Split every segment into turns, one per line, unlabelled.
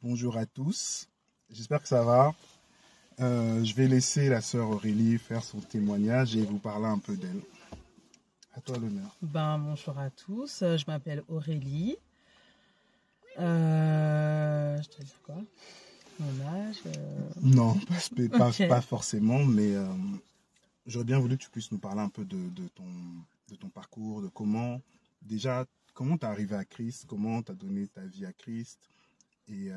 Bonjour à tous, j'espère que ça va. Je vais laisser la sœur Aurélie faire son témoignage et vous parler un peu d'elle. À toi l'honneur.
Bonjour à tous, je m'appelle Aurélie. Je dois dire quoi? Mon âge
Non,
Ok.
pas forcément, mais j'aurais bien voulu que tu puisses nous parler un peu de ton parcours, de comment tu es arrivé à Christ, comment tu as donné ta vie à Christ. Et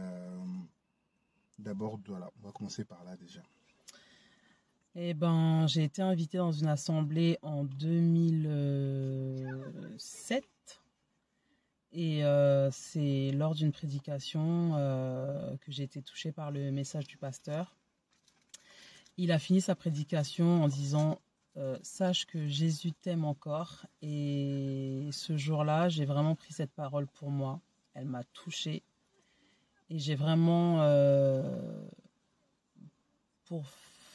d'abord, voilà, on va commencer par là déjà.
J'ai été invitée dans une assemblée en 2007 et c'est lors d'une prédication que j'ai été touchée par le message du pasteur. Il a fini sa prédication en disant sache que Jésus t'aime encore. Et ce jour-là, j'ai vraiment pris cette parole pour moi. Elle m'a touchée. Et j'ai vraiment, pour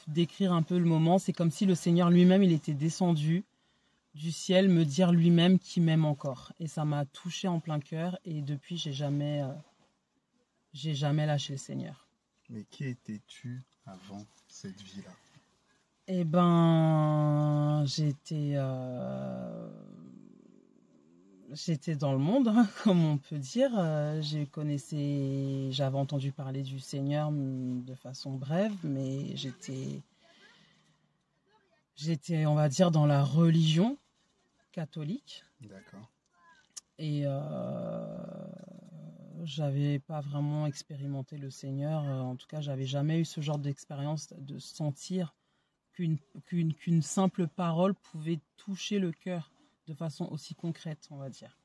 décrire un peu le moment, c'est comme si le Seigneur lui-même, il était descendu du ciel me dire lui-même qu'il m'aime encore. Et ça m'a touchée en plein cœur. Et depuis, j'ai jamais lâché le Seigneur.
Mais qui étais-tu avant cette vie-là?
J'étais dans le monde, hein, comme on peut dire. J'avais entendu parler du Seigneur de façon brève, mais j'étais, on va dire, dans la religion catholique.
D'accord.
Et j'avais pas vraiment expérimenté le Seigneur. En tout cas, j'avais jamais eu ce genre d'expérience de sentir qu'une simple parole pouvait toucher le cœur de façon aussi concrète, on va dire.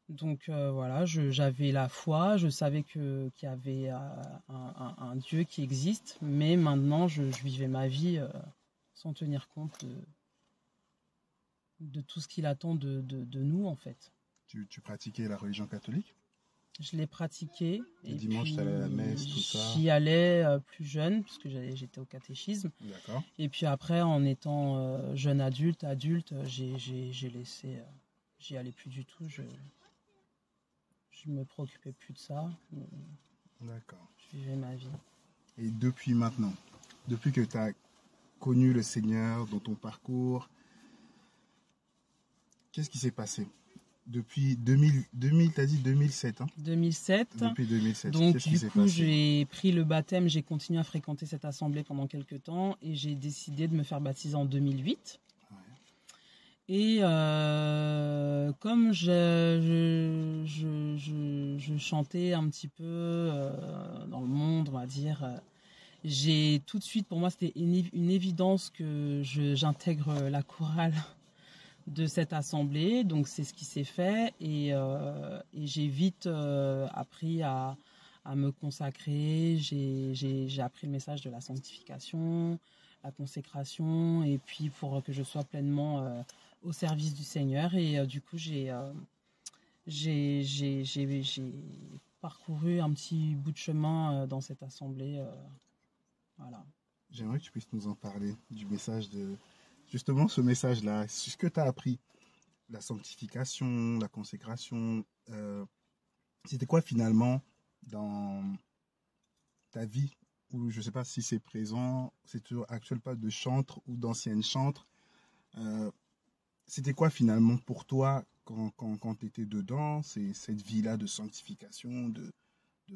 Donc voilà, j'avais la foi, je savais qu'il y avait un Dieu qui existe, mais maintenant je vivais ma vie sans tenir compte de tout ce qu'il attend de nous en fait.
Tu pratiquais la religion catholique?
Je l'ai pratiqué.
Le dimanche, tu allais à la messe, tout ça?
J'y allais plus jeune, puisque j'étais au catéchisme.
D'accord.
Et puis après, en étant jeune adulte, j'ai laissé... j'y allais plus du tout. Je me préoccupais plus de ça.
D'accord.
Je vivais ma vie.
Et depuis maintenant, depuis que tu as connu le Seigneur dans ton parcours, qu'est-ce qui s'est passé? Depuis 2000, tu as dit 2007, hein?
2007.
Depuis 2007.
Donc
qu'est-ce qui
du
s'est
coup,
passé?
j'ai pris le baptême, j'ai continué à fréquenter cette assemblée pendant quelques temps et j'ai décidé de me faire baptiser en 2008.
Ouais.
Et comme je chantais un petit peu dans le monde, on va dire, j'ai tout de suite, pour moi, c'était une évidence que j'intègre la chorale de cette assemblée. Donc c'est ce qui s'est fait et j'ai vite appris à me consacrer. J'ai appris le message de la sanctification, la consécration, et puis pour que je sois pleinement au service du Seigneur. Et du coup, j'ai parcouru un petit bout de chemin dans cette assemblée. Voilà.
J'aimerais que tu puisses nous en parler, du message de... Justement, ce message-là, ce que tu as appris, la sanctification, la consécration, c'était quoi finalement dans ta vie, ou je ne sais pas si c'est présent, c'est toujours actuel, pas de chantre ou d'ancienne chantre, c'était quoi finalement pour toi quand tu étais dedans, c'est cette vie-là de sanctification, de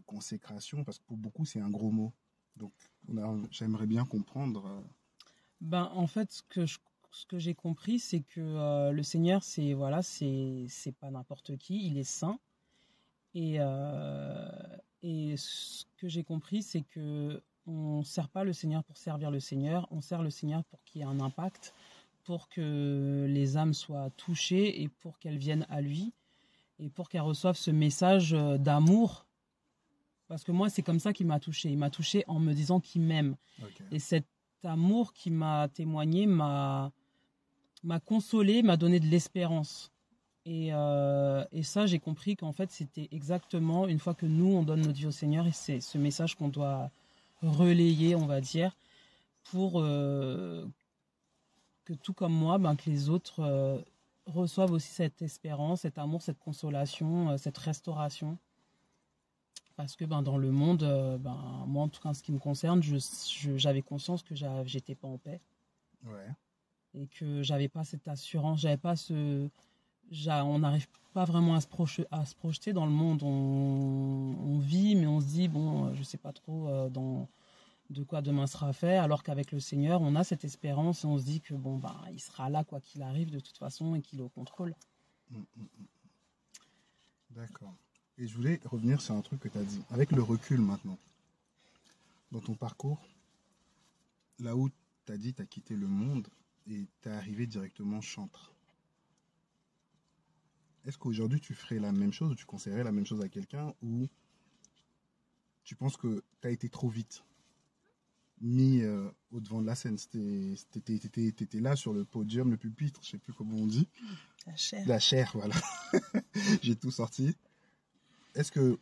consécration, parce que pour beaucoup c'est un gros mot. Donc j'aimerais bien comprendre.
En fait, ce que j'ai compris, c'est que le Seigneur, c'est pas n'importe qui, il est saint. Et ce que j'ai compris, c'est que on ne sert pas le Seigneur pour servir le Seigneur, on sert le Seigneur pour qu'il y ait un impact, pour que les âmes soient touchées et pour qu'elles viennent à lui et pour qu'elles reçoivent ce message d'amour. Parce que moi, c'est comme ça qu'il m'a touchée. Il m'a touchée en me disant qu'il m'aime.
Okay.
Et cet amour qui m'a témoigné m'a consolé, m'a donné de l'espérance. Et ça, j'ai compris qu'en fait, c'était exactement une fois que nous, on donne notre vie au Seigneur, et c'est ce message qu'on doit relayer, on va dire, pour que tout comme moi, que les autres reçoivent aussi cette espérance, cet amour, cette consolation, cette restauration. Parce que dans le monde, moi en tout cas en ce qui me concerne, j'avais conscience que j'étais pas en paix.
Ouais.
Et que j'avais pas cette assurance, j'avais pas on n'arrive pas vraiment à se projeter dans le monde. On vit, mais on se dit, bon, je sais pas trop de quoi demain sera fait, alors qu'avec le Seigneur, on a cette espérance et on se dit que bon, il sera là quoi qu'il arrive de toute façon et qu'il est au contrôle.
D'accord. Et je voulais revenir sur un truc que tu as dit. Avec le recul maintenant, dans ton parcours, là où tu as dit tu as quitté le monde et tu es arrivé directement chantre. Est-ce qu'aujourd'hui tu ferais la même chose ou tu conseillerais la même chose à quelqu'un ou tu penses que tu as été trop vite mis au devant de la scène? T'étais là sur le podium, le pupitre, je sais plus comment on dit.
La chair.
La chair, voilà. J'ai tout sorti. Est-ce que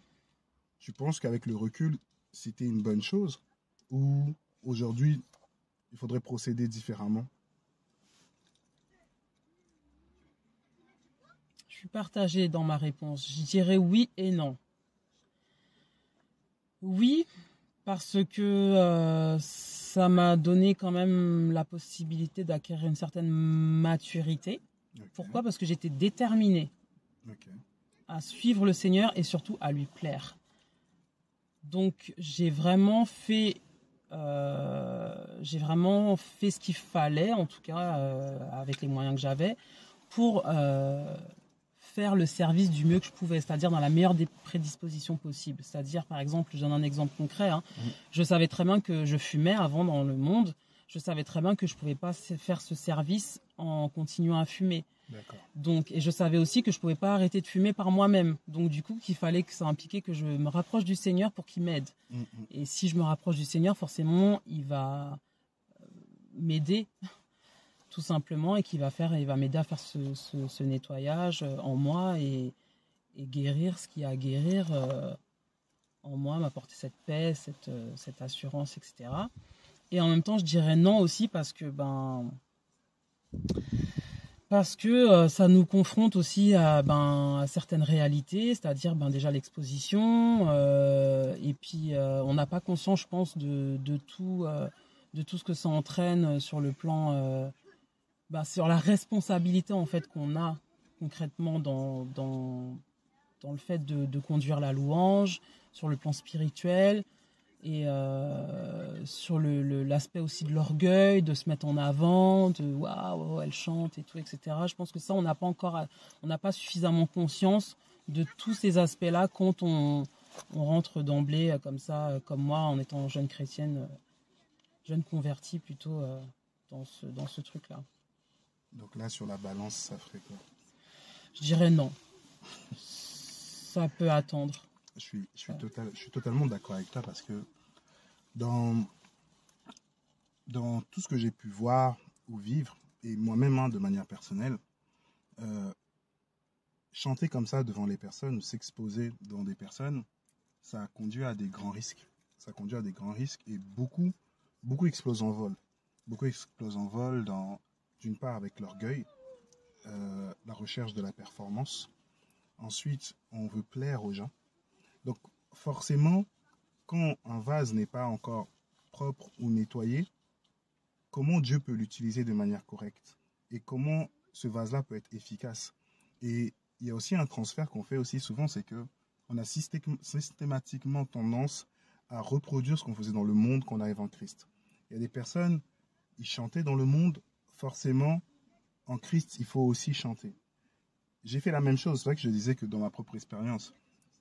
tu penses qu'avec le recul, c'était une bonne chose ou aujourd'hui, il faudrait procéder différemment?
Je suis partagée dans ma réponse. Je dirais oui et non. Oui, parce que ça m'a donné quand même la possibilité d'acquérir une certaine maturité. Okay. Pourquoi? Parce que j'étais déterminée à suivre le Seigneur et surtout à lui plaire. Donc j'ai vraiment fait ce qu'il fallait, en tout cas avec les moyens que j'avais, pour faire le service du mieux que je pouvais, c'est-à-dire dans la meilleure des prédispositions possibles. C'est-à-dire, par exemple, je donne un exemple concret, je savais très bien que je fumais avant dans le monde, je savais très bien que je ne pouvais pas faire ce service en continuant à fumer. Donc, et je savais aussi que je ne pouvais pas arrêter de fumer par moi-même. Donc, du coup, qu'il fallait que ça impliquait que je me rapproche du Seigneur pour qu'il m'aide. Et si je me rapproche du Seigneur, forcément, il va m'aider, tout simplement, et il va m'aider à faire ce nettoyage en moi et guérir ce qu'il y a à guérir en moi, m'apporter cette paix, cette assurance, etc. Et en même temps, je dirais non aussi parce que ça nous confronte aussi à certaines réalités, c'est-à-dire déjà l'exposition, et puis on n'a pas conscience, je pense, de tout ce que ça entraîne sur le plan, sur la responsabilité en fait qu'on a concrètement dans le fait de conduire la louange, sur le plan spirituel. Et sur l'aspect aussi de l'orgueil, de se mettre en avant, de waouh, elle chante et tout, etc. Je pense que ça, on n'a pas suffisamment conscience de tous ces aspects-là quand on rentre d'emblée comme ça, comme moi, en étant jeune chrétienne, jeune convertie plutôt dans ce truc-là.
Donc là, sur la balance, ça ferait quoi?
Je dirais non. Ça peut attendre.
Je suis totalement d'accord avec toi parce que dans tout ce que j'ai pu voir ou vivre, et moi-même de manière personnelle, chanter comme ça devant les personnes ou s'exposer devant des personnes, ça conduit à des grands risques. Ça conduit à des grands risques et beaucoup explosent en vol. Beaucoup explosent en vol d'une part avec l'orgueil, la recherche de la performance. Ensuite, on veut plaire aux gens. Donc, forcément, quand un vase n'est pas encore propre ou nettoyé, comment Dieu peut l'utiliser de manière correcte? Et comment ce vase-là peut être efficace? Et il y a aussi un transfert qu'on fait aussi souvent, c'est qu'on a systématiquement tendance à reproduire ce qu'on faisait dans le monde quand on arrive en Christ. Il y a des personnes, ils chantaient dans le monde, forcément, en Christ, il faut aussi chanter. J'ai fait la même chose, c'est vrai que je disais que dans ma propre expérience,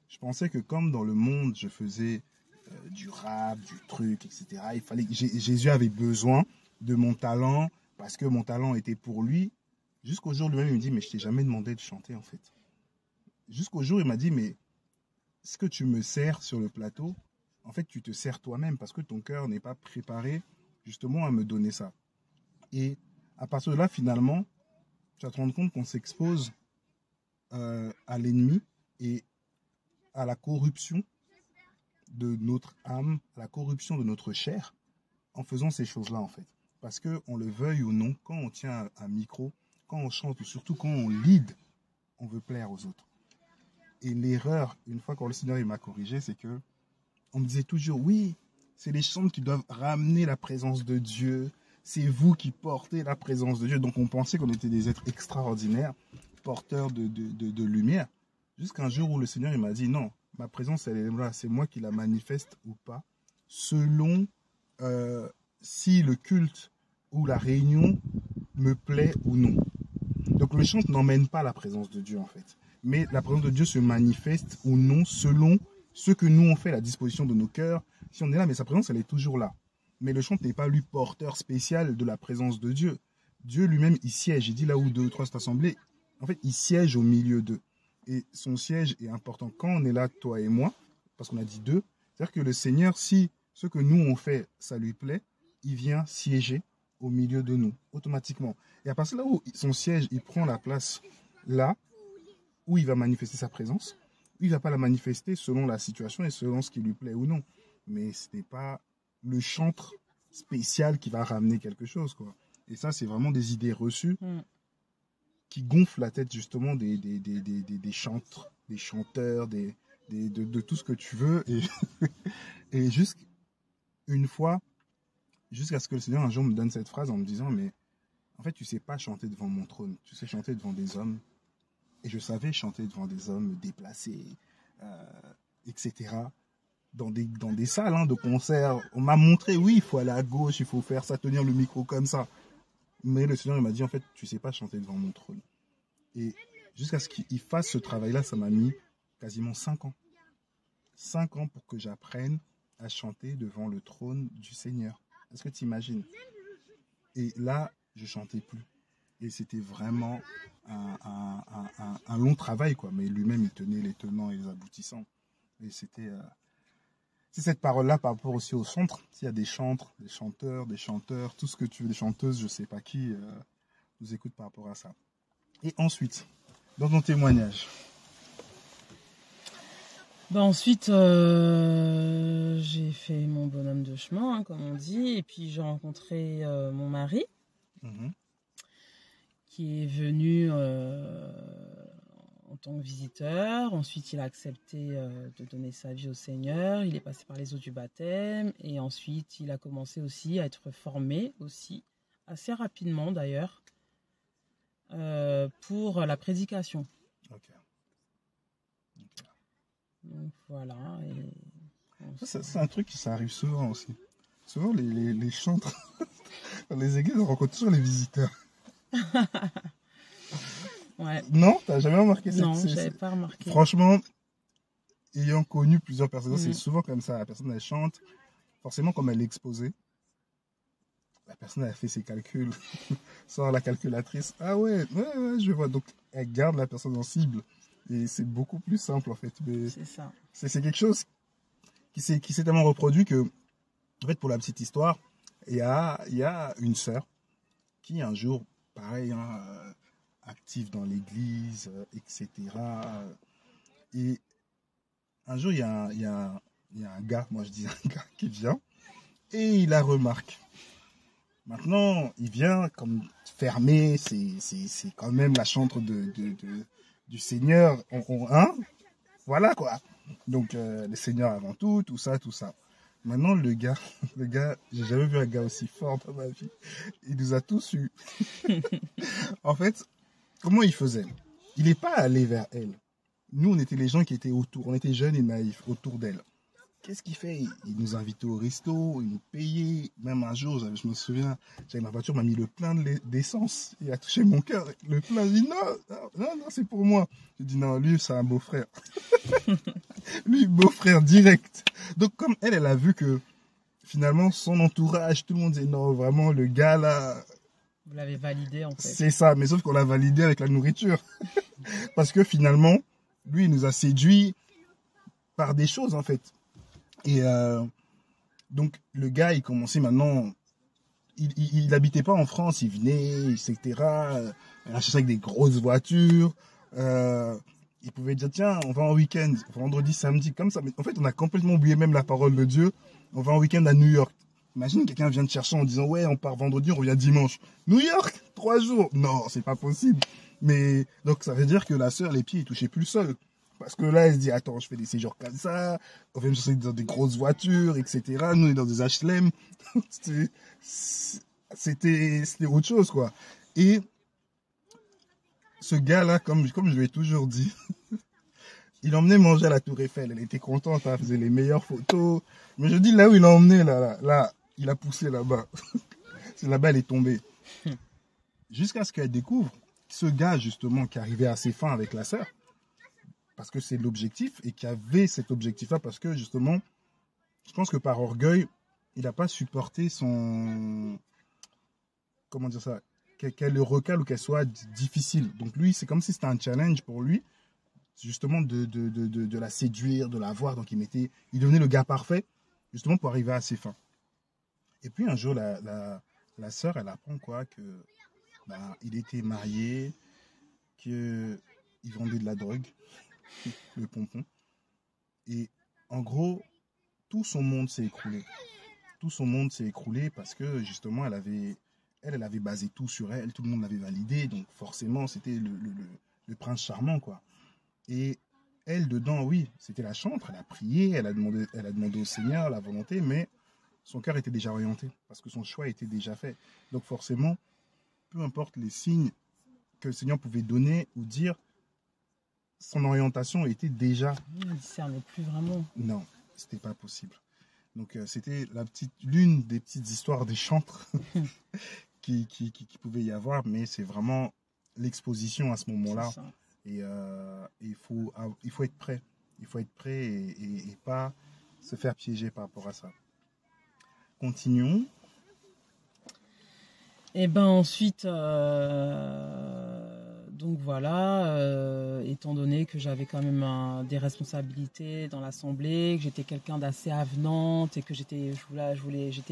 je pensais que comme dans le monde, je faisais du rap, du truc, etc. Il fallait que Jésus avait besoin de mon talent parce que mon talent était pour lui. Jusqu'au jour lui-même, il me dit, mais je t'ai jamais demandé de chanter en fait. Jusqu'au jour, il m'a dit, mais ce que tu me sers sur le plateau, en fait, tu te sers toi-même parce que ton cœur n'est pas préparé justement à me donner ça. Et à partir de là, finalement, tu vas te rendre compte qu'on s'expose à l'ennemi et à la corruption de notre âme, à la corruption de notre chair en faisant ces choses-là en fait. Parce qu'on le veuille ou non, quand on tient un micro, quand on chante ou surtout quand on lead, on veut plaire aux autres. Et l'erreur, une fois quand le Seigneur il m'a corrigé, c'est que on me disait toujours, oui, c'est les chants qui doivent ramener la présence de Dieu. C'est vous qui portez la présence de Dieu. Donc on pensait qu'on était des êtres extraordinaires, porteurs de lumière. Jusqu'à un jour où le Seigneur il m'a dit, non, ma présence elle est là, c'est moi qui la manifeste ou pas, selon si le culte ou la réunion me plaît ou non. Donc le chant n'emmène pas la présence de Dieu en fait. Mais la présence de Dieu se manifeste ou non selon ce que nous on fait, la disposition de nos cœurs. Si on est là, mais sa présence elle est toujours là. Mais le chant n'est pas lui porteur spécial de la présence de Dieu. Dieu lui-même il siège. Il dit là où deux ou trois sont assemblés, en fait il siège au milieu d'eux. Et son siège est important. Quand on est là, toi et moi, parce qu'on a dit deux, c'est-à-dire que le Seigneur, si ce que nous on fait, ça lui plaît, il vient siéger au milieu de nous, automatiquement. Et à partir de là où son siège, il prend la place là, où il va manifester sa présence, il ne va pas la manifester selon la situation et selon ce qui lui plaît ou non. Mais ce n'est pas le chantre spécial qui va ramener quelque chose, quoi. Et ça, c'est vraiment des idées reçues qui gonflent la tête, justement, des chantres, des chanteurs, de tout ce que tu veux. Et juste une fois, jusqu'à ce que le Seigneur un jour me donne cette phrase en me disant, mais en fait, tu sais pas chanter devant mon trône, tu sais chanter devant des hommes. Et je savais chanter devant des hommes déplacés, etc. Dans des salles de concert. On m'a montré, oui, il faut aller à gauche, il faut faire ça, tenir le micro comme ça. Mais le Seigneur il m'a dit, en fait, tu sais pas chanter devant mon trône. Et jusqu'à ce qu'il fasse ce travail-là, ça m'a mis quasiment 5 ans. 5 ans pour que j'apprenne à chanter devant le trône du Seigneur. Est-ce que tu imagines? Et là, je chantais plus. Et c'était vraiment un long travail, quoi. Mais lui-même, il tenait les tenants et les aboutissants. Et c'était... c'est cette parole-là par rapport aussi au centre. S'il y a des chantres, des chanteurs, tout ce que tu veux, des chanteuses, je sais pas qui, nous écoute par rapport à ça. Et ensuite, dans ton témoignage.
Ensuite, j'ai fait mon bonhomme de chemin, comme on dit, et puis j'ai rencontré mon mari, qui est venu en tant que visiteur. Ensuite, il a accepté de donner sa vie au Seigneur. Il est passé par les eaux du baptême, et ensuite, il a commencé aussi à être formé aussi, assez rapidement d'ailleurs, pour la prédication.
Okay.
Donc voilà.
C'est un truc qui ça arrive souvent aussi. Souvent les chantres dans les églises, on rencontre toujours les visiteurs.
Ouais.
Non, t'as jamais remarqué ça?
Non, j'avais pas remarqué.
Franchement, ayant connu plusieurs personnes, c'est souvent comme ça. La personne elle chante, forcément comme elle est exposée, la personne elle fait ses calculs, sort la calculatrice. Ah ouais, je vois. Donc elle garde la personne en cible. Et c'est beaucoup plus simple en fait.
C'est ça.
C'est quelque chose qui s'est tellement reproduit que, en fait, pour la petite histoire, il y a une sœur qui un jour, pareil, active dans l'église, etc. Et un jour, il y a un gars, moi je dis un gars qui vient et il la remarque. Maintenant, il vient comme fermé, c'est quand même la chantre du Seigneur, voilà quoi. Donc le Seigneur avant tout ça. Maintenant le gars, j'ai jamais vu un gars aussi fort dans ma vie. Il nous a tous eu. En fait, comment il faisait? Il n'est pas allé vers elle. Nous, on était les gens qui étaient autour, on était jeunes et naïfs autour d'elle. Qu'est-ce qu'il fait? Il nous invitait au resto, il nous payait. Même un jour, je me souviens, j'avais ma voiture, m'a mis le plein d'essence. Il a touché mon cœur. Le plein, il dit non, c'est pour moi. J'ai dit non, lui, c'est un beau-frère. Lui, beau-frère direct. Donc, comme elle a vu que finalement, son entourage, tout le monde disait non, vraiment, le gars là.
Vous l'avez validé en fait.
C'est ça, mais sauf qu'on l'a validé avec la nourriture. Parce que finalement, lui, il nous a séduits par des choses en fait. Et donc le gars il commençait maintenant, il n'habitait pas en France, il venait, etc. Il achetait avec des grosses voitures. Il pouvait dire tiens on va en week-end, vendredi, samedi, comme ça. Mais en fait on a complètement oublié même la parole de Dieu. On va en week-end à New York. Imagine quelqu'un vient te chercher en disant ouais on part vendredi, on revient dimanche. New York, 3 jours. Non c'est pas possible. Mais donc ça veut dire que la sœur les pieds ils touchaient plus le sol. Parce que là, elle se dit, attends, je fais des séjours comme ça, on va me chercher dans des grosses voitures, etc. Nous, on est dans des HLM. C'était autre chose, quoi. Et ce gars-là, comme je lui ai toujours dit, il emmenait manger à la Tour Eiffel. Elle était contente, elle faisait les meilleures photos. Mais je dis, là où il l'a emmené, là, il a poussé là-bas. C'est là-bas, elle est tombée. Jusqu'à ce qu'elle découvre ce gars, justement, qui arrivait à ses fins avec la sœur. Parce que c'est l'objectif et qui avait cet objectif-là. Parce que, justement, je pense que par orgueil, il n'a pas supporté son... Comment dire ça? Qu'elle le recale ou qu'elle soit difficile. Donc lui, c'est comme si c'était un challenge pour lui, justement de la séduire, de la voir. Donc il devenait le gars parfait, justement pour arriver à ses fins. Et puis un jour, la sœur, elle apprend quoi, que il était marié, qu'il vendait de la drogue, le pompon. Et en gros, tout son monde s'est écroulé. Tout son monde s'est écroulé parce que justement, elle avait basé tout sur elle, tout le monde l'avait validé, donc forcément, c'était le prince charmant, quoi. Et elle, dedans, oui, c'était la chantre, elle a prié, elle a demandé au Seigneur la volonté, mais son cœur était déjà orienté, parce que son choix était déjà fait. Donc forcément, peu importe les signes que le Seigneur pouvait donner ou dire, son orientation était déjà...
Il ne discernait plus vraiment.
Non, c'était pas possible. Donc c'était l'une des petites histoires des chantres qui pouvait y avoir, mais c'est vraiment l'exposition à ce moment-là. Et il faut être prêt. Il faut être prêt et pas se faire piéger par rapport à ça. Continuons.
Et ben ensuite, donc voilà, étant donné que j'avais quand même des responsabilités dans l'assemblée, que j'étais quelqu'un d'assez avenante et que j'étais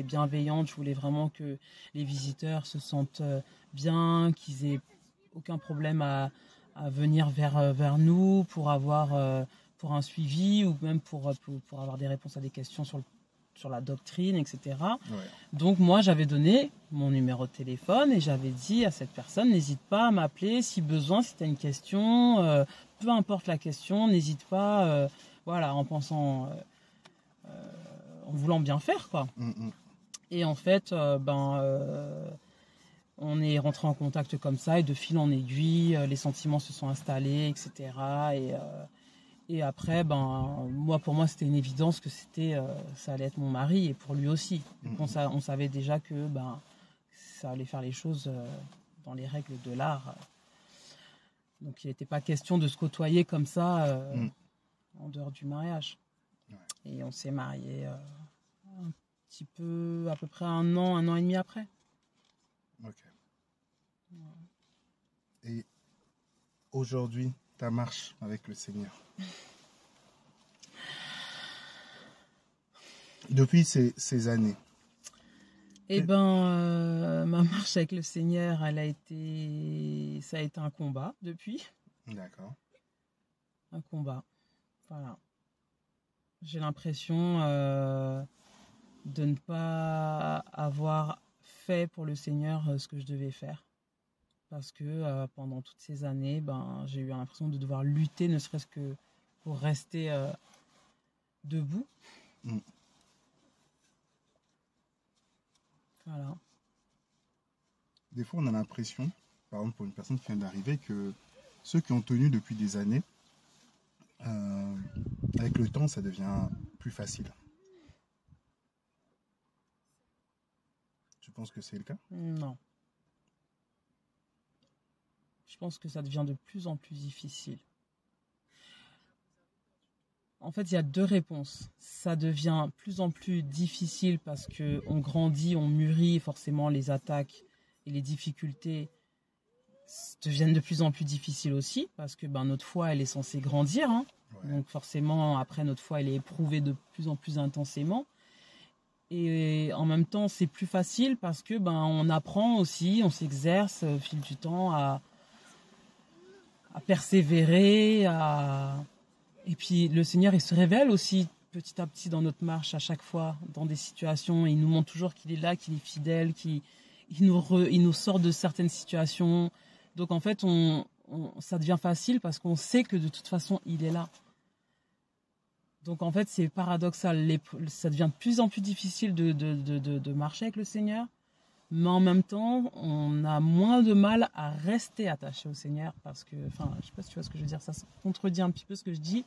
bienveillante, je voulais vraiment que les visiteurs se sentent bien, qu'ils aient aucun problème à venir vers nous pour pour un suivi ou même pour avoir des réponses à des questions sur la doctrine, etc.
Ouais.
Donc moi, j'avais donné mon numéro de téléphone et j'avais dit à cette personne, n'hésite pas à m'appeler si besoin, si tu as une question, peu importe la question, n'hésite pas, voilà, en pensant, en voulant bien faire, quoi. Et en fait, on est rentré en contact comme ça et de fil en aiguille, les sentiments se sont installés, etc. Et après, pour moi, c'était une évidence que ça allait être mon mari et pour lui aussi. Donc on savait déjà que ça allait faire les choses dans les règles de l'art. Donc il n'était pas question de se côtoyer comme ça en dehors du mariage.
Ouais.
Et on s'est mariés un petit peu, à peu près un an et demi après.
Ok. Ouais. Et aujourd'hui, ta marche avec le Seigneur. Depuis ces années.
Eh ben, ma marche avec le Seigneur, ça a été un combat depuis.
D'accord.
Un combat. Voilà. J'ai l'impression de ne pas avoir fait pour le Seigneur ce que je devais faire. Parce que pendant toutes ces années, j'ai eu l'impression de devoir lutter, ne serait-ce que pour rester debout. Voilà.
Des fois, on a l'impression, par exemple pour une personne qui vient d'arriver, que ceux qui ont tenu depuis des années, avec le temps, ça devient plus facile. Tu penses que c'est le cas?
Non. Je pense que ça devient de plus en plus difficile. En fait, il y a deux réponses. Ça devient plus en plus difficile parce qu'on grandit, on mûrit, forcément les attaques et les difficultés deviennent de plus en plus difficiles aussi parce que notre foi, elle est censée grandir. Hein. Ouais. Donc forcément, après, notre foi, elle est éprouvée de plus en plus intensément. Et en même temps, c'est plus facile parce que on apprend aussi, on s'exerce au fil du temps à persévérer, et puis le Seigneur, il se révèle aussi petit à petit dans notre marche à chaque fois, dans des situations. Il nous montre toujours qu'il est là, qu'il est fidèle, il nous sort de certaines situations. Donc en fait, on ça devient facile parce qu'on sait que de toute façon, il est là. Donc en fait, c'est paradoxal. Ça devient de plus en plus difficile de marcher avec le Seigneur. Mais en même temps, on a moins de mal à rester attaché au Seigneur parce que, enfin, je sais pas si tu vois ce que je veux dire, ça contredit un petit peu ce que je dis,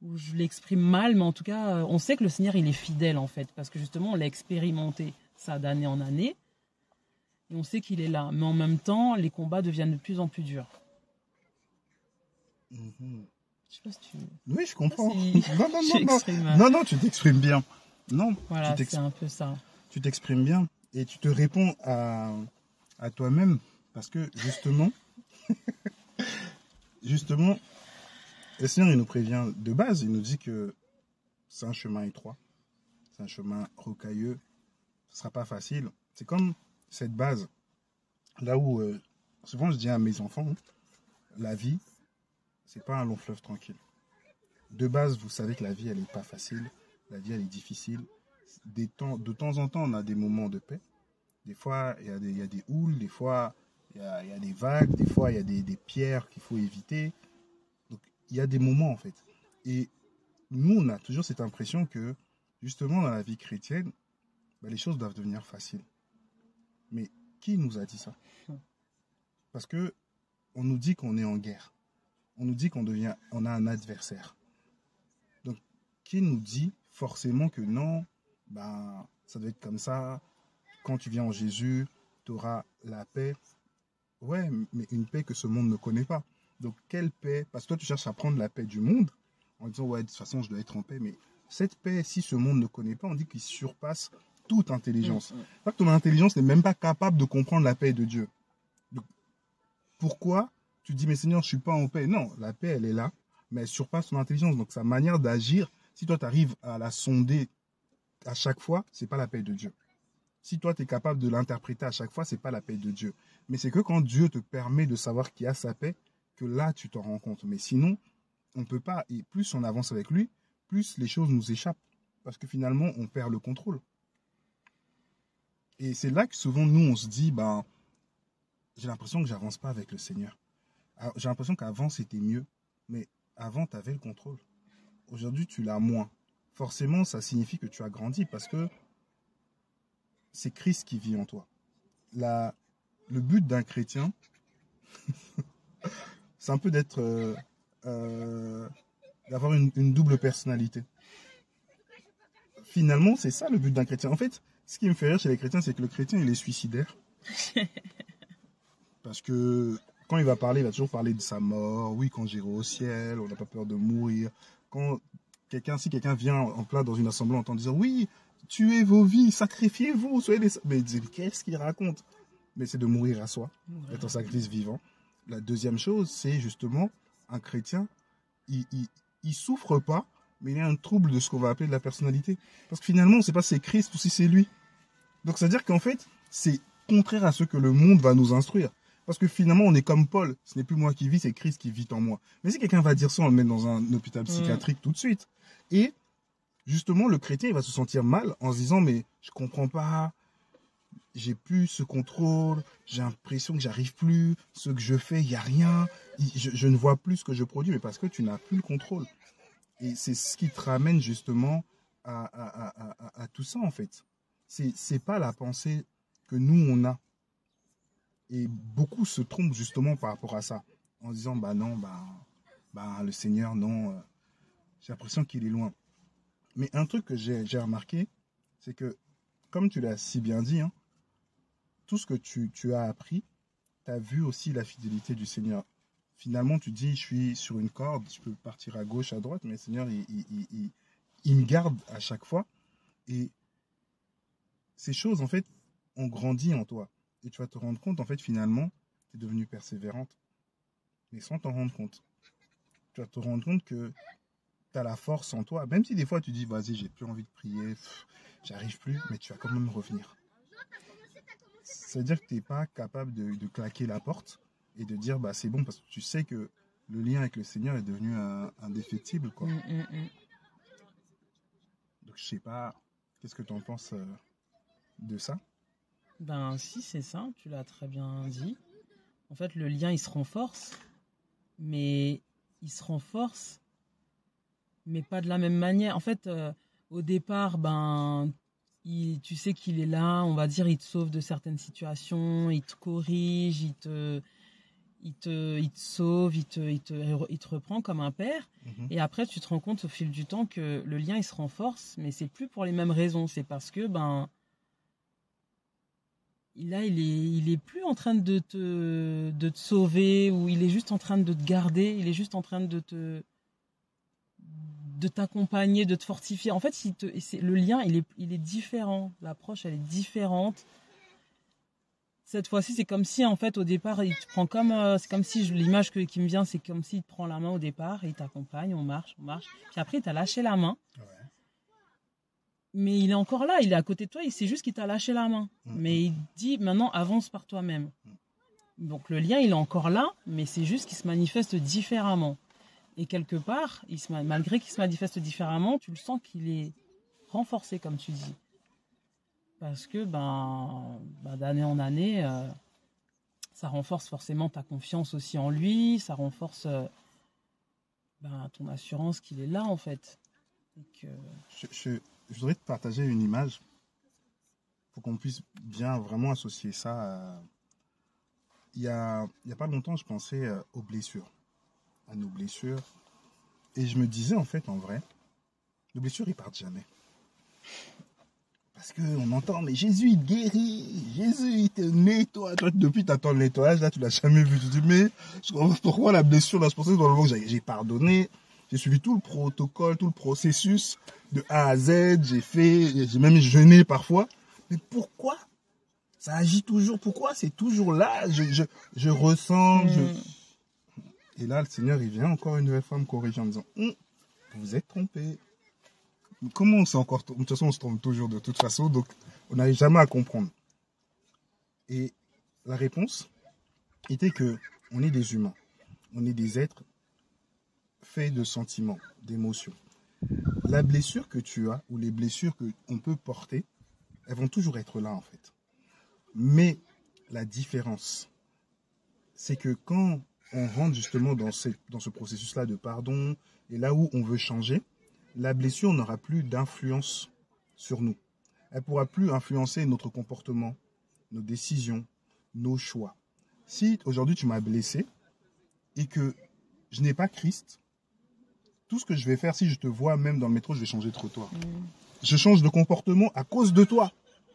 ou je l'exprime mal, mais en tout cas, on sait que le Seigneur, il est fidèle en fait, parce que justement, on l'a expérimenté ça d'année en année, et on sait qu'il est là. Mais en même temps, les combats deviennent de plus en plus durs.
Mhm.
Je sais pas si tu...
Oui, je comprends.
Si...
Non, tu t'exprimes bien. Non,
voilà, c'est un peu ça.
Tu t'exprimes bien et tu te réponds à toi-même parce que justement, le Seigneur, il nous prévient de base, il nous dit que c'est un chemin étroit, c'est un chemin rocailleux, ce ne sera pas facile. C'est comme cette base, là où souvent je dis à mes enfants, la vie, c'est pas un long fleuve tranquille. De base, vous savez que la vie, elle n'est pas facile, la vie, elle est difficile. De temps en temps, on a des moments de paix. Des fois, il y a des houles, des fois, il y a des vagues, des fois, il y a des pierres qu'il faut éviter. Donc, il y a des moments, en fait. Et nous, on a toujours cette impression que, justement, dans la vie chrétienne, les choses doivent devenir faciles. Mais qui nous a dit ça? Parce que on nous dit qu'on est en guerre. On nous dit on a un adversaire. Donc, qui nous dit forcément que non, ça doit être comme ça. Quand tu viens en Jésus, tu auras la paix. Ouais, mais une paix que ce monde ne connaît pas. Donc, quelle paix? Parce que toi, tu cherches à prendre la paix du monde en disant, ouais, de toute façon, je dois être en paix. Mais cette paix, si ce monde ne connaît pas, on dit qu'il surpasse toute intelligence. Pas que ton intelligence n'est même pas capable de comprendre la paix de Dieu. Donc, pourquoi tu dis, mais Seigneur, je ne suis pas en paix? Non, la paix, elle est là, mais elle surpasse ton intelligence. Donc, sa manière d'agir, si toi, tu arrives à la sonder à chaque fois, ce n'est pas la paix de Dieu. Si toi, tu es capable de l'interpréter à chaque fois, ce n'est pas la paix de Dieu. Mais c'est que quand Dieu te permet de savoir qu'il y a sa paix, que là, tu t'en rends compte. Mais sinon, on ne peut pas. Et plus on avance avec lui, plus les choses nous échappent. Parce que finalement, on perd le contrôle. Et c'est là que souvent, nous, on se dit, j'ai l'impression que j'avance pas avec le Seigneur. J'ai l'impression qu'avant, c'était mieux. Mais avant, tu avais le contrôle. Aujourd'hui, tu l'as moins. Forcément, ça signifie que tu as grandi parce que c'est Christ qui vit en toi. Le but d'un chrétien, c'est un peu d'avoir une double personnalité. Finalement, c'est ça le but d'un chrétien. En fait, ce qui me fait rire chez les chrétiens, c'est que le chrétien, il est suicidaire. Parce que quand il va parler, il va toujours parler de sa mort. Oui, quand j'irai au ciel, on n'a pas peur de mourir. Si quelqu'un vient en plein dans une assemblée en disant, oui, tuez vos vies, sacrifiez-vous, soyez des... Mais qu'est-ce qu'il raconte? Mais c'est de mourir à soi, d'être un sacrifice vivant. La deuxième chose, c'est justement, un chrétien, il souffre pas, mais il a un trouble de ce qu'on va appeler de la personnalité. Parce que finalement, on ne sait pas si c'est Christ ou si c'est lui. Donc, c'est-à-dire qu'en fait, c'est contraire à ce que le monde va nous instruire. Parce que finalement, on est comme Paul. Ce n'est plus moi qui vis, c'est Christ qui vit en moi. Mais si quelqu'un va dire ça, on le met dans un hôpital psychiatrique tout de suite. Et justement, le chrétien, il va se sentir mal en se disant, mais je comprends pas, j'ai plus ce contrôle, j'ai l'impression que j'arrive plus, ce que je fais, il n'y a rien, je ne vois plus ce que je produis, mais parce que tu n'as plus le contrôle. Et c'est ce qui te ramène justement à tout ça, en fait. C'est pas la pensée que nous, on a. Et beaucoup se trompent justement par rapport à ça, en disant, non, le Seigneur, non, j'ai l'impression qu'il est loin. Mais un truc que j'ai remarqué, c'est que, comme tu l'as si bien dit, hein, tout ce que tu as appris, tu as vu aussi la fidélité du Seigneur. Finalement, tu dis, je suis sur une corde, je peux partir à gauche, à droite, mais le Seigneur, il me garde à chaque fois. Et ces choses, en fait, ont grandi en toi. Et tu vas te rendre compte, en fait, finalement, tu es devenue persévérante. Mais sans t'en rendre compte. Tu vas te rendre compte que tu as la force en toi. Même si des fois, tu dis, vas-y, j'ai plus envie de prier, j'arrive plus, mais tu vas quand même revenir. C'est-à-dire que tu n'es pas capable de claquer la porte et de dire, c'est bon, parce que tu sais que le lien avec le Seigneur est devenu indéfectible, quoi. Donc, je sais pas, qu'est-ce que tu en penses de ça?
Si, c'est ça, tu l'as très bien dit. En fait, le lien, il se renforce. mais il se renforce, mais pas de la même manière. En fait, au départ, tu sais qu'il est là, on va dire, il te sauve de certaines situations, il te corrige, il te sauve, il te reprend comme un père. Et après, tu te rends compte au fil du temps que le lien, il se renforce, mais c'est plus pour les mêmes raisons. C'est parce que, il est plus en train de te sauver, ou il est juste en train de te garder, il est juste en train de t'accompagner, de te fortifier. En fait, le lien, il est différent. L'approche, elle est différente. Cette fois-ci, c'est comme si, en fait, au départ, il te prend comme... c'est comme si, l'image qui me vient, c'est comme s'il te prend la main au départ, et il t'accompagne, on marche. Puis après, il t'a lâché la main. Ouais. Mais il est encore là, il est à côté de toi, c'est juste qu'il t'a lâché la main. Mais il dit, maintenant, avance par toi-même. Donc le lien, il est encore là, mais c'est juste qu'il se manifeste différemment. Et quelque part, malgré qu'il se manifeste différemment, tu le sens qu'il est renforcé, comme tu dis. Parce que d'année en année, ça renforce forcément ta confiance aussi en lui, ça renforce ton assurance qu'il est là, en fait. Et que...
Je voudrais te partager une image pour qu'on puisse bien vraiment associer ça. Il y a pas longtemps, je pensais aux blessures, à nos blessures. Et je me disais, en fait, en vrai, nos blessures, ils partent jamais. Parce qu'on entend, mais Jésus, il guérit, Jésus, il te nettoie. Toi, depuis, tu attends le nettoyage, là, tu l'as jamais vu. Tu te dis, mais pourquoi la blessure, là, je pensais que dans le moment que j'ai pardonné, j'ai suivi tout le protocole, tout le processus, de A à Z, j'ai même jeûné parfois. Mais pourquoi ça agit toujours? Pourquoi c'est toujours là? Je ressens, Et là, le Seigneur, il vient encore une nouvelle fois me corriger en me disant, vous vous êtes trompé. Comment on s'est encore... De toute façon, on se trompe toujours de toute façon, donc on n'arrive jamais à comprendre. Et la réponse était que on est des humains. On est des êtres faits de sentiments, d'émotions. La blessure que tu as, ou les blessures qu'on peut porter, elles vont toujours être là, en fait. Mais la différence, c'est que quand on rentre justement dans ce processus-là de pardon, et là où on veut changer, la blessure n'aura plus d'influence sur nous. Elle ne pourra plus influencer notre comportement, nos décisions, nos choix. Si aujourd'hui tu m'as blessé et que je n'ai pas Christ, tout ce que je vais faire, si je te vois même dans le métro, je vais changer de trottoir. Je change de comportement à cause de toi.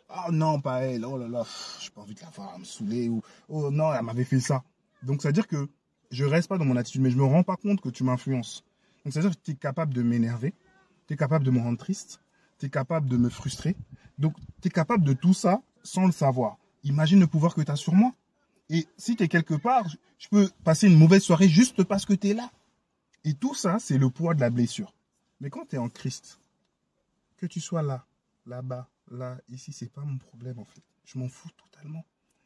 Oh non, pas elle, oh là là, je n'ai pas envie de la voir me saouler, ou oh non, elle m'avait fait ça. Donc ça veut dire que je ne reste pas dans mon attitude, mais je ne me rends pas compte que tu m'influences. Donc ça veut dire que tu es capable de m'énerver, tu es capable de me rendre triste, tu es capable de me frustrer. Donc tu es capable de tout ça sans le savoir. Imagine le pouvoir que tu as sur moi. Et si tu es quelque part, je peux passer une mauvaise soirée juste parce que tu es là. Et tout ça, c'est le poids de la blessure. Mais quand tu es en Christ, que tu sois là, là-bas, là, ici, c'est pas mon problème en fait. Je m'en fous totalement.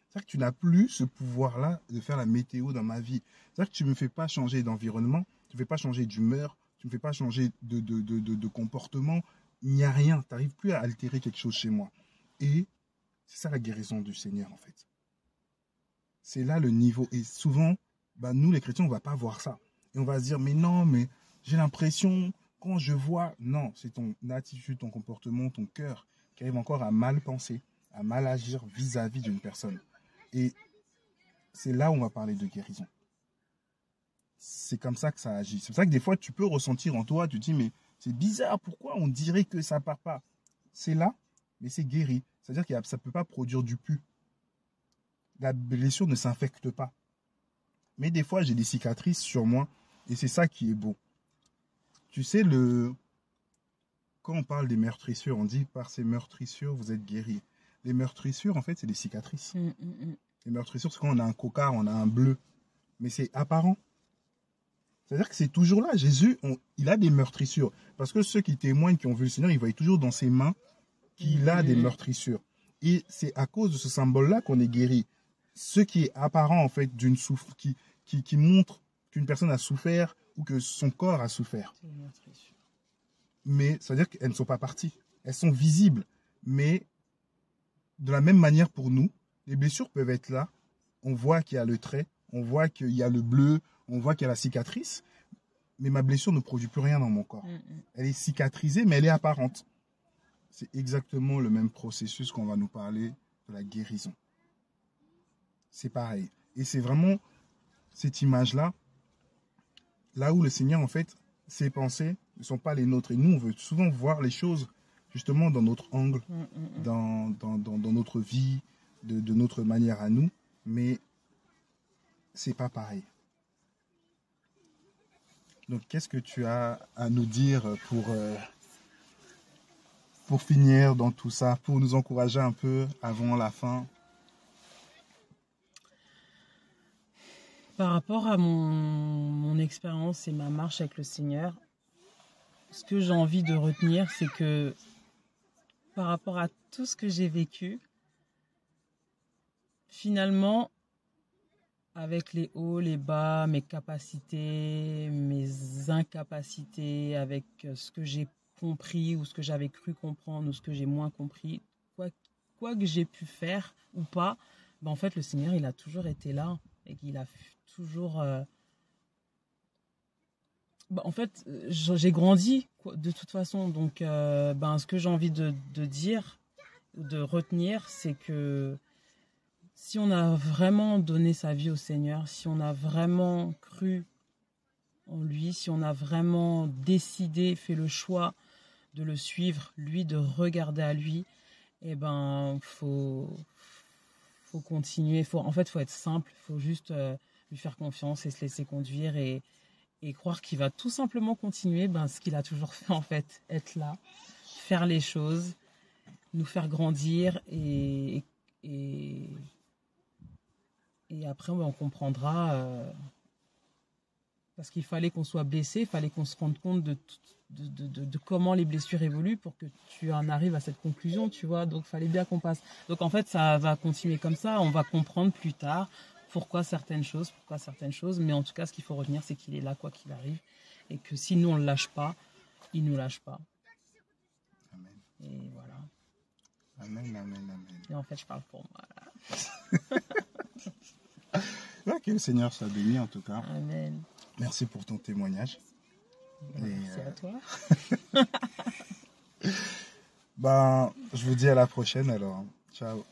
C'est-à-dire que tu n'as plus ce pouvoir-là de faire la météo dans ma vie. C'est-à-dire que tu ne me fais pas changer d'environnement, tu ne me fais pas changer d'humeur, tu ne me fais pas changer de comportement. Il n'y a rien. Tu n'arrives plus à altérer quelque chose chez moi. Et c'est ça la guérison du Seigneur en fait. C'est là le niveau. Et souvent, nous les chrétiens, on ne va pas voir ça. Et on va se dire, mais non, mais j'ai l'impression, quand je vois... Non, c'est ton attitude, ton comportement, ton cœur qui arrive encore à mal penser, à mal agir vis-à-vis d'une personne. Et c'est là où on va parler de guérison. C'est comme ça que ça agit. C'est pour ça que des fois, tu peux ressentir en toi, tu te dis, mais c'est bizarre, pourquoi on dirait que ça ne part pas? C'est là, mais c'est guéri. C'est-à-dire que ça ne peut pas produire du pu. La blessure ne s'infecte pas. Mais des fois, j'ai des cicatrices sur moi, et c'est ça qui est beau. Tu sais, quand on parle des meurtrissures, on dit, par ces meurtrissures, vous êtes guéris. Les meurtrissures, en fait, c'est des cicatrices. Les meurtrissures, c'est quand on a un cocard, on a un bleu. Mais c'est apparent. C'est-à-dire que c'est toujours là. Jésus, il a des meurtrissures. Parce que ceux qui témoignent, qui ont vu le Seigneur, ils voient toujours dans ses mains qu'il a des meurtrissures. Et c'est à cause de ce symbole-là qu'on est guéri. Ce qui est apparent, en fait, d'une souffrance, qui montre qu'une personne a souffert ou que son corps a souffert. Mais ça veut dire qu'elles ne sont pas parties. Elles sont visibles. Mais de la même manière pour nous, les blessures peuvent être là. On voit qu'il y a le trait, on voit qu'il y a le bleu, On voit qu'il y a la cicatrice, mais ma blessure ne produit plus rien dans mon corps. Elle est cicatrisée, mais elle est apparente. C'est exactement le même processus qu'on va nous parler de la guérison. C'est pareil. Et c'est vraiment cette image-là, là où le Seigneur, en fait, ses pensées ne sont pas les nôtres. Et nous, on veut souvent voir les choses justement dans notre angle, dans notre vie, de notre manière à nous. Mais c'est pas pareil. Donc, qu'est-ce que tu as à nous dire pour finir dans tout ça, pour nous encourager un peu avant la fin?
Par rapport à mon expérience et ma marche avec le Seigneur, ce que j'ai envie de retenir, c'est que par rapport à tout ce que j'ai vécu, finalement, avec les hauts, les bas, mes capacités, mes incapacités, avec ce que j'ai compris ou ce que j'avais cru comprendre ou ce que j'ai moins compris, quoi que j'ai pu faire ou pas, ben en fait, le Seigneur, il a toujours été là et qu'il a toujours... en fait, j'ai grandi de toute façon. Donc, ce que j'ai envie de dire, de retenir, c'est que si on a vraiment donné sa vie au Seigneur, si on a vraiment cru en lui, si on a vraiment décidé, fait le choix de le suivre, lui, de regarder à lui, faut continuer. Faut être simple. Il faut juste lui faire confiance et se laisser conduire et croire qu'il va tout simplement continuer ce qu'il a toujours fait, en fait, être là, faire les choses, nous faire grandir et après on comprendra parce qu'il fallait qu'on soit blessé, il fallait qu'on se rende compte de comment les blessures évoluent pour que tu en arrives à cette conclusion, tu vois. Donc il fallait bien qu'on passe. Donc en fait ça va continuer comme ça, on va comprendre plus tard pourquoi certaines choses, mais en tout cas ce qu'il faut retenir c'est qu'il est là quoi qu'il arrive et que si nous on le lâche pas, il nous lâche pas.
Amen.
Et voilà.
Amen, amen, amen.
Et en fait je parle pour moi là.
Que le Seigneur soit béni en tout cas.
Amen.
Merci pour ton témoignage.
Merci à toi.
Je vous dis à la prochaine alors. Ciao.